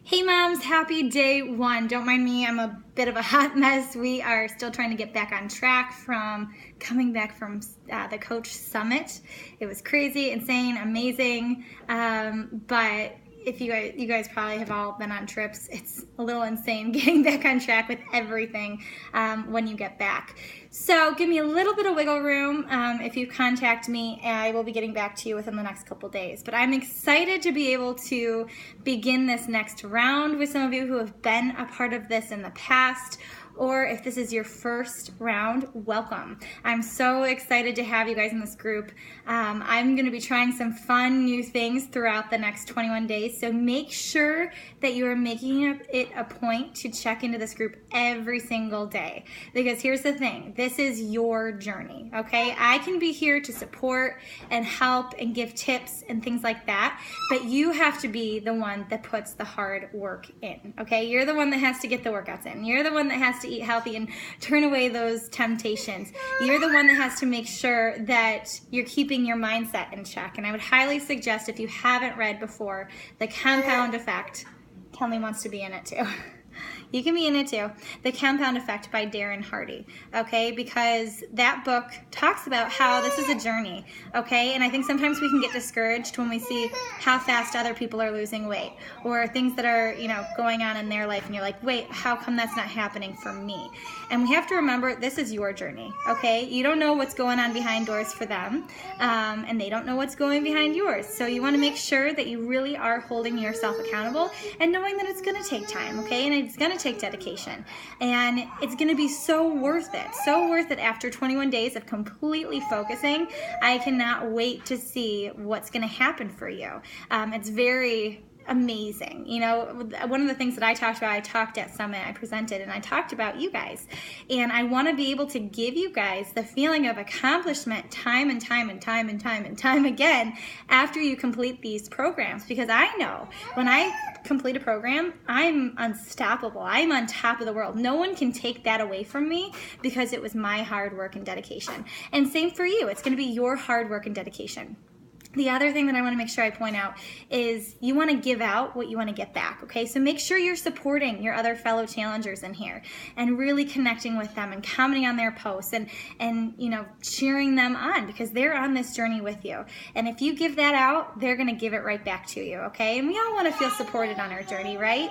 Hey moms, happy day one. Don't mind me, I'm a bit of a hot mess. We are still trying to get back on track from coming back from the Coach Summit. It was crazy, insane, amazing, but if you guys probably have all been on trips, it's a little insane getting back on track with everything when you get back. So give me a little bit of wiggle room. If you contact me, I will be getting back to you within the next couple days. But I'm excited to be able to begin this next round with some of you who have been a part of this in the past, or if this is your first round, welcome. I'm so excited to have you guys in this group. I'm gonna be trying some fun new things throughout the next 21 days, so make sure that you are making it a point to check into this group every single day. Because here's the thing, this is your journey, okay? I can be here to support and help and give tips and things like that, but you have to be the one that puts the hard work in, okay? You're the one that has to get the workouts in. You're the one that has to eat healthy and turn away those temptations. You're the one that has to make sure that you're keeping your mindset in check. And I would highly suggest, if you haven't read before, The Compound Effect. Kelly wants to be in it too. You can be in it too. The Compound Effect by Darren Hardy, okay? Because that book talks about how this is a journey, okay? And I think sometimes we can get discouraged when we see how fast other people are losing weight, or things that are, going on in their life, and you're like, wait, how come that's not happening for me? And we have to remember, this is your journey, okay? You don't know what's going on behind doors for them, and they don't know what's going behind yours. So you want to make sure that you really are holding yourself accountable and knowing that it's going to take time, okay? And it's going to take dedication, and it's going to be so worth it after 21 days of completely focusing. I cannot wait to see what's going to happen for you. It's very amazing. One of the things that I talked at Summit, I presented, and I talked about you guys. And I want to be able to give you guys the feeling of accomplishment time and time again after you complete these programs. Because I know when I complete a program, I'm unstoppable. I'm on top of the world. No one can take that away from me because it was my hard work and dedication. And same for you. It's going to be your hard work and dedication. The other thing that I want to make sure I point out is you want to give out what you want to get back, okay? So make sure you're supporting your other fellow challengers in here and really connecting with them and commenting on their posts and cheering them on, because they're on this journey with you. And if you give that out, they're going to give it right back to you, okay? And we all want to feel supported on our journey, right?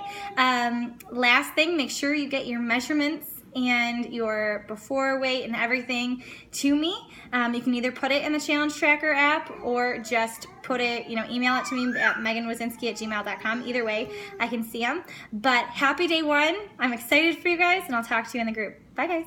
Last thing, make sure you get your measurements and your before weight and everything to me. You can either put it in the Challenge Tracker app or just put it, email it to me at meganwazinski@gmail.com. Either way, I can see them. But happy day one. I'm excited for you guys, and I'll talk to you in the group. Bye, guys.